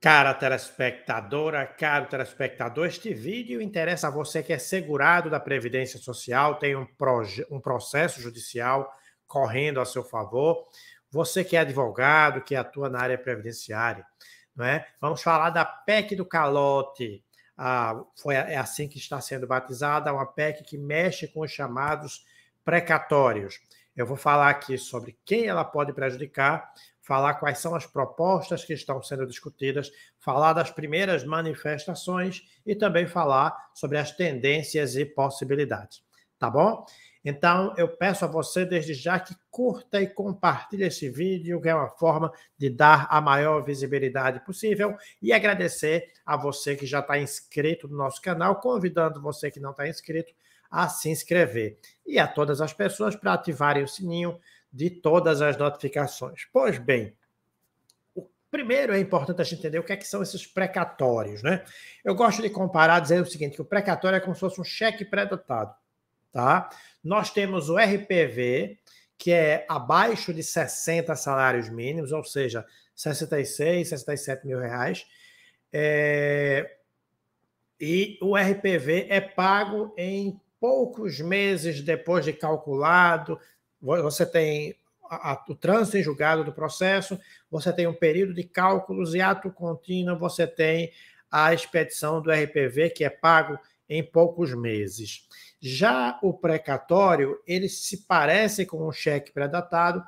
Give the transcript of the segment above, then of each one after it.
Cara telespectadora, caro telespectador, este vídeo interessa a você que é segurado da Previdência Social, tem um processo judicial correndo a seu favor, você que é advogado, que atua na área previdenciária, não é? Vamos falar da PEC do calote. É assim que está sendo batizada, uma PEC que mexe com os chamados precatórios. Eu vou falar aqui sobre quem ela pode prejudicar, falar quais são as propostas que estão sendo discutidas, falar das primeiras manifestações e também falar sobre as tendências e possibilidades. Tá bom? Então, eu peço a você desde já que curta e compartilhe esse vídeo, que é uma forma de dar a maior visibilidade possível, e agradecer a você que já está inscrito no nosso canal, convidando você que não está inscrito a se inscrever, e a todas as pessoas para ativarem o sininho de todas as notificações. Pois bem, primeiro é importante a gente entender o que são esses precatórios, né? Eu gosto de comparar dizendo o seguinte, que o precatório é como se fosse um cheque pré-datado, tá? Nós temos o RPV, que é abaixo de 60 salários mínimos, ou seja, 66, 67 mil reais, e o RPV é pago em poucos meses depois de calculado. Você tem o trânsito em julgado do processo, você tem um período de cálculos e ato contínuo, você tem a expedição do RPV, que é pago em poucos meses. Já o precatório, ele se parece com um cheque pré-datado,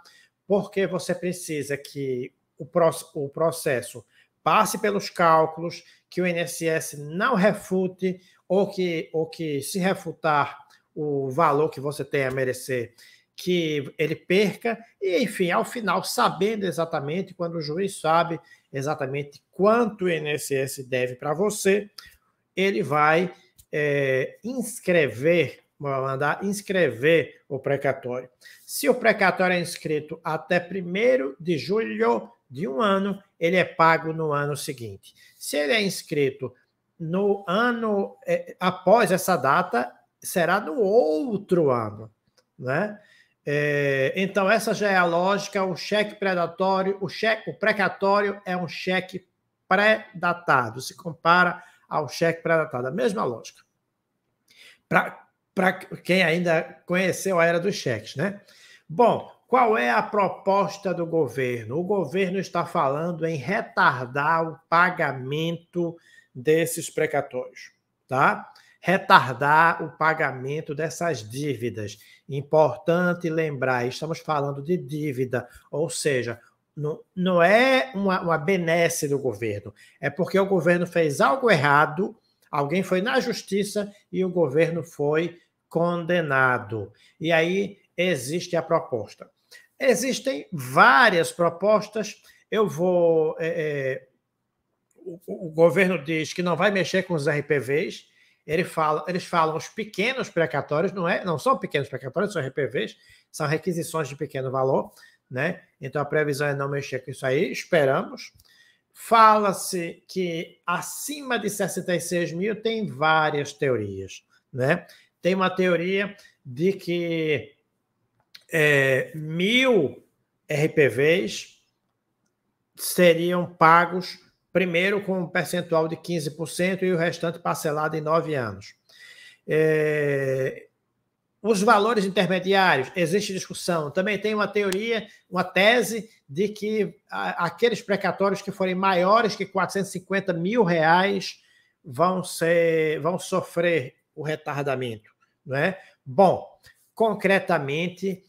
porque você precisa que o processo passe pelos cálculos, que o INSS não refute, ou que se refutar o valor que você tem a merecer, que ele perca, e enfim, ao final, sabendo exatamente, quando o juiz sabe exatamente quanto o INSS deve para você, ele vai mandar inscrever o precatório. Se o precatório é inscrito até 1º de julho de um ano, ele é pago no ano seguinte. Se ele é inscrito no ano após essa data, será no outro ano, né? Então, essa já é a lógica. O cheque predatório, o precatório é um cheque pré-datado, se compara ao cheque pré-datado, a mesma lógica. Para quem ainda conheceu a era dos cheques, né? Bom, qual é a proposta do governo? O governo está falando em retardar o pagamento desses precatórios, tá? Retardar o pagamento dessas dívidas. Importante lembrar, estamos falando de dívida, ou seja, não é uma benesse do governo, é porque o governo fez algo errado, alguém foi na justiça e o governo foi condenado. E aí existe a proposta. Existem várias propostas. O governo diz que não vai mexer com os RPVs. Eles falam os pequenos precatórios, não são pequenos precatórios, são RPVs, são requisições de pequeno valor, né? Então a previsão é não mexer com isso aí, esperamos. Fala-se que acima de 66 mil tem várias teorias, né? Tem uma teoria de que 1.000 RPVs seriam pagos primeiro com um percentual de 15% e o restante parcelado em 9 anos. Os valores intermediários, existe discussão. Também tem uma teoria, uma tese de que aqueles precatórios que forem maiores que 450 mil reais vão sofrer o retardamento, né? Bom, concretamente,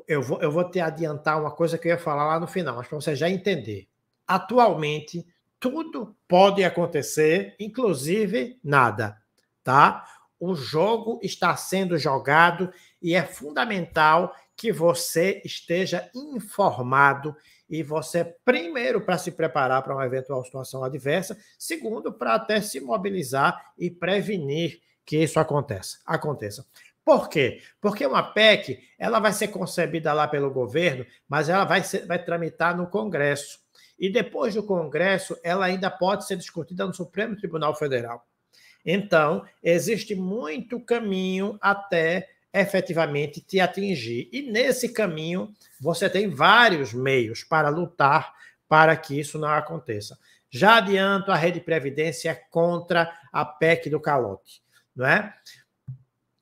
eu vou te adiantar uma coisa que eu ia falar lá no final, mas para você já entender. Atualmente, tudo pode acontecer, inclusive nada, tá? O jogo está sendo jogado e é fundamental que você esteja informado e você, primeiro, para se preparar para uma eventual situação adversa, segundo, para até se mobilizar e prevenir que isso aconteça. Por quê? Porque uma PEC ela vai ser concebida lá pelo governo, mas ela vai tramitar no Congresso. E depois do Congresso, ela ainda pode ser discutida no Supremo Tribunal Federal. Então, existe muito caminho até efetivamente te atingir. E nesse caminho, você tem vários meios para lutar para que isso não aconteça. Já adianto, a Rede Previdência é contra a PEC do calote, não é?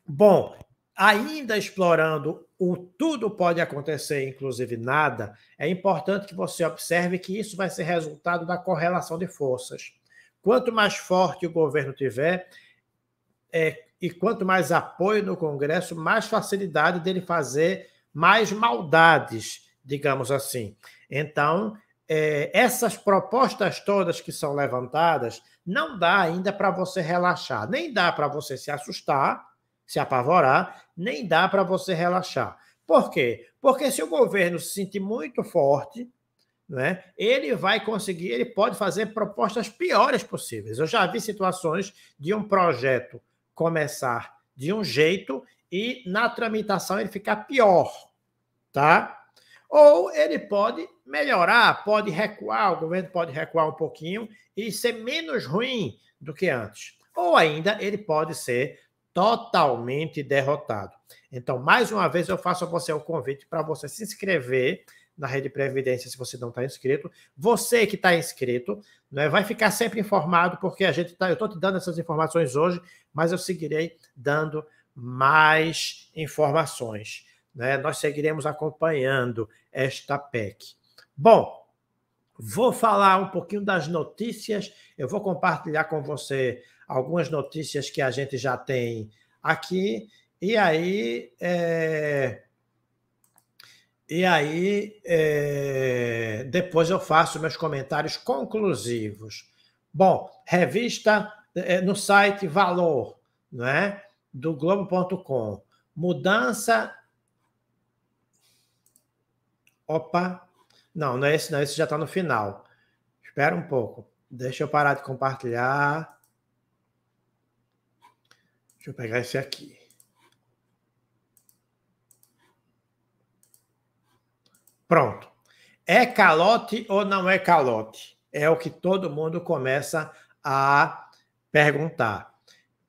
Bom, ainda explorando o tudo pode acontecer, inclusive nada, é importante que você observe que isso vai ser resultado da correlação de forças. Quanto mais forte o governo tiver, e quanto mais apoio no Congresso, mais facilidade dele fazer mais maldades, digamos assim. Então, essas propostas todas que são levantadas, não dá ainda para você relaxar, nem dá para você se assustar, se apavorar, nem dá para você relaxar. Por quê? Porque se o governo se sentir muito forte, né, ele vai conseguir, ele pode fazer propostas piores possíveis. Eu já vi situações de um projeto começar de um jeito e na tramitação ele ficar pior, tá? Ou ele pode melhorar, pode recuar, o governo pode recuar um pouquinho e ser menos ruim do que antes. Ou ainda ele pode ser totalmente derrotado. Então, mais uma vez, eu faço a você o convite para você se inscrever na Rede Previdência, se você não está inscrito. Você que está inscrito, né, vai ficar sempre informado, porque eu estou te dando essas informações hoje, mas eu seguirei dando mais informações. Né? Nós seguiremos acompanhando esta PEC. Bom, vou falar um pouquinho das notícias, eu vou compartilhar com você algumas notícias que a gente já tem aqui, e aí depois eu faço meus comentários conclusivos. Bom, revista no site Valor, né, do Globo.com. Mudança. Opa! Não, não é esse, não. Esse já está no final. Espera um pouco. Deixa eu parar de compartilhar. Deixa eu pegar esse aqui. Pronto. É calote ou não é calote? É o que todo mundo começa a perguntar.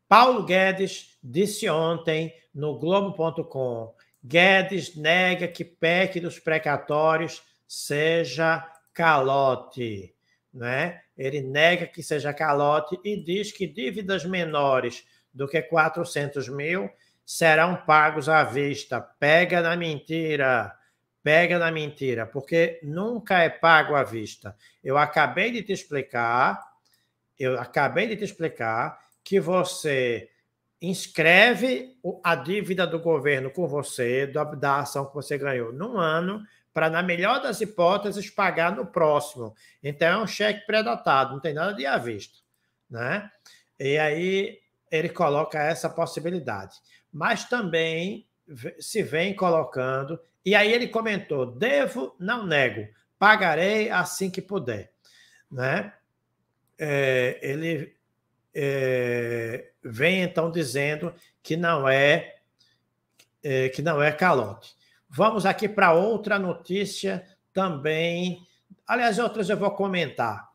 Paulo Guedes disse ontem no Globo.com: Guedes nega que PEC dos precatórios seja calote. Né? Ele nega que seja calote e diz que dívidas menores do que 400 mil serão pagos à vista. Pega na mentira. Pega na mentira, porque nunca é pago à vista. Eu acabei de te explicar que você inscreve a dívida do governo com você, da ação que você ganhou num ano, para, na melhor das hipóteses, pagar no próximo. Então, é um cheque pré-datado, não tem nada de à vista. Né? E aí, ele coloca essa possibilidade. Mas também se vem colocando, e aí ele comentou: devo, não nego, pagarei assim que puder. Né? Ele vem então dizendo que não é calote. Vamos aqui para outra notícia também. Aliás, outras eu vou comentar.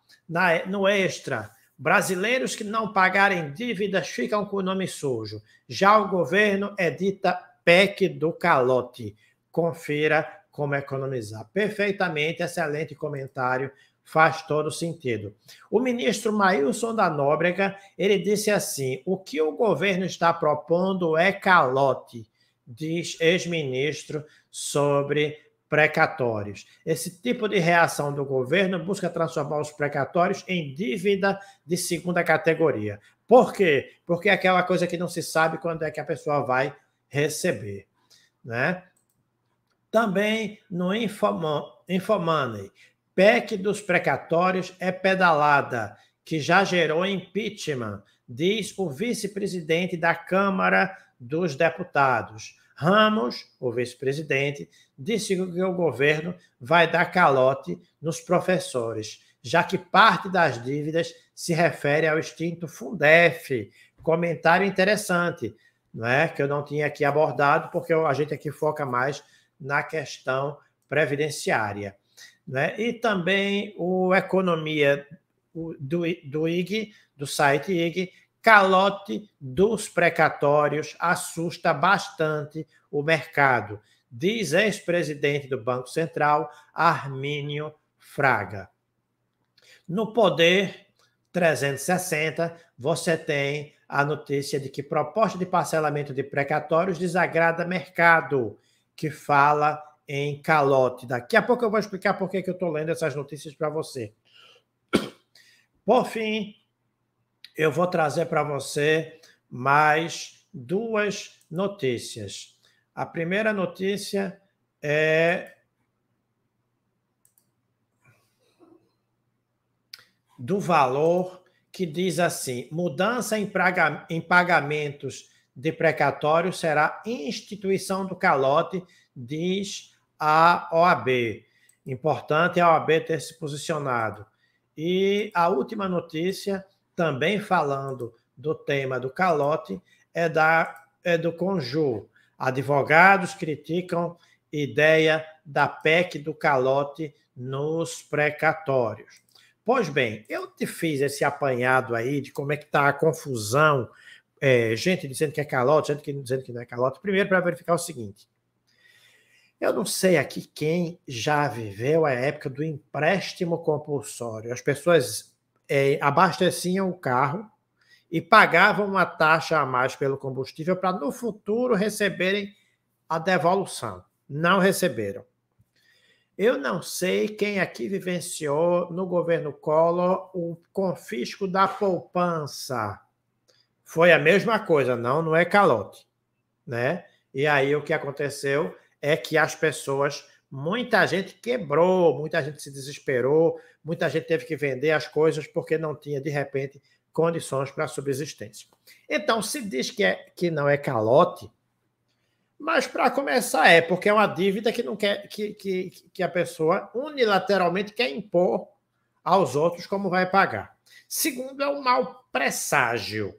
No Extra, brasileiros que não pagarem dívidas ficam com o nome sujo. Já o governo edita PEC do calote. Confira como economizar. Perfeitamente, excelente comentário. Faz todo sentido. O ministro Maílson da Nóbrega, ele disse assim: o que o governo está propondo é calote, diz ex-ministro sobre precatórios. Esse tipo de reação do governo busca transformar os precatórios em dívida de segunda categoria. Por quê? Porque é aquela coisa que não se sabe quando é que a pessoa vai receber. Né? Também no Infomoney, PEC dos precatórios é pedalada, que já gerou impeachment, diz o vice-presidente da Câmara dos Deputados. Ramos, o vice-presidente, disse que o governo vai dar calote nos professores, já que parte das dívidas se refere ao extinto Fundef. Comentário interessante, não é? Que eu não tinha aqui abordado, porque a gente aqui foca mais na questão previdenciária. Né? E também o Economia do IG, do site IG, calote dos precatórios assusta bastante o mercado, diz ex-presidente do Banco Central, Armínio Fraga. No Poder 360, você tem a notícia de que proposta de parcelamento de precatórios desagrada mercado, que fala em calote. Daqui a pouco eu vou explicar por que eu estou lendo essas notícias para você. Por fim, eu vou trazer para você mais duas notícias. A primeira notícia é do Valor, que diz assim: mudança em pagamentos de precatório será instituição do calote, diz a OAB. Importante a OAB ter se posicionado. E a última notícia, também falando do tema do calote, é do Conjur. Advogados criticam ideia da PEC do calote nos precatórios. Pois bem, eu te fiz esse apanhado aí de como é que está a confusão, gente dizendo que é calote, gente dizendo que não é calote, primeiro para verificar o seguinte: eu não sei aqui quem já viveu a época do empréstimo compulsório. As pessoas abasteciam o carro e pagavam uma taxa a mais pelo combustível para no futuro receberem a devolução. Não receberam. Eu não sei quem aqui vivenciou no governo Collor o confisco da poupança. Foi a mesma coisa, não é calote, né? E aí o que aconteceu é que as pessoas, muita gente quebrou, muita gente se desesperou, muita gente teve que vender as coisas porque não tinha, de repente, condições para a subsistência. Então, se diz que não é calote, mas para começar porque é uma dívida que não quer que a pessoa unilateralmente quer impor aos outros como vai pagar. Segundo, é um mau presságio,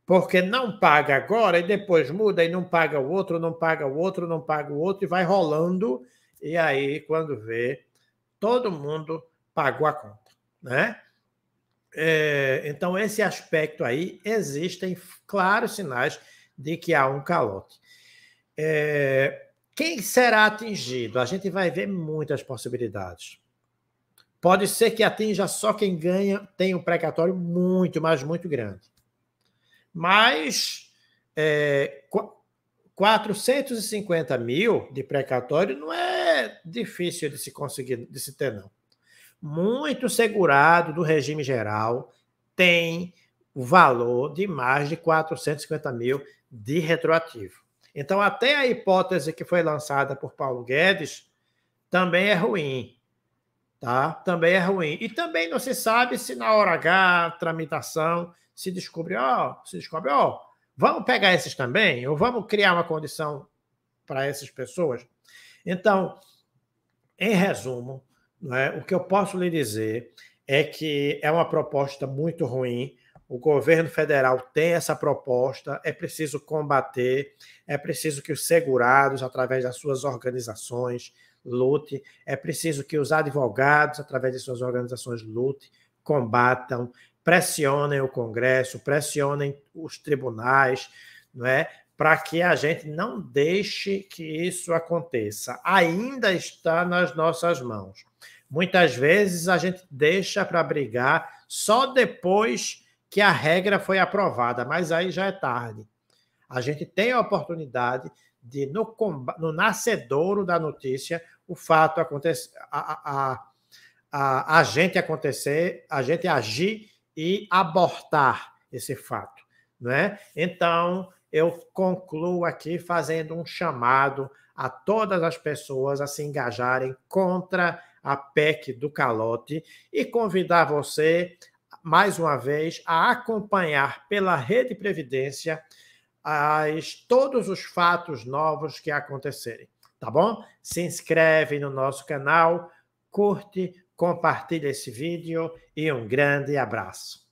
porque não paga agora e depois muda e não paga o outro, não paga o outro, não paga o outro e vai rolando, e aí quando vê, todo mundo pagou a conta, né? Então esse aspecto aí, existem claros sinais de que há um calote. Quem será atingido? A gente vai ver muitas possibilidades. Pode ser que atinja só quem ganha, tem um precatório muito, mas muito grande. Mas 450 mil de precatório não é difícil de se conseguir, de se ter, não. Muito segurado do regime geral tem o valor de mais de 450 mil de retroativo. Então, até a hipótese que foi lançada por Paulo Guedes também é ruim, tá? Também é ruim. E também não se sabe se na hora H, tramitação, se descobre, vamos pegar esses também? Ou vamos criar uma condição para essas pessoas? Então, em resumo, o que eu posso lhe dizer é que é uma proposta muito ruim. O governo federal tem essa proposta, é preciso combater, é preciso que os segurados, através das suas organizações, lutem, é preciso que os advogados, através de suas organizações, lutem, combatam, pressionem o Congresso, pressionem os tribunais, para que a gente não deixe que isso aconteça. Ainda está nas nossas mãos. Muitas vezes a gente deixa para brigar só depois que a regra foi aprovada, mas aí já é tarde. A gente tem a oportunidade de, no nascedouro da notícia, o fato acontecer, a gente agir e abortar esse fato, Então, eu concluo aqui fazendo um chamado a todas as pessoas a se engajarem contra a PEC do calote e convidar você, mais uma vez, a acompanhar pela Rede Previdência todos os fatos novos que acontecerem, tá bom? Se inscreve no nosso canal, curte, compartilha esse vídeo e um grande abraço.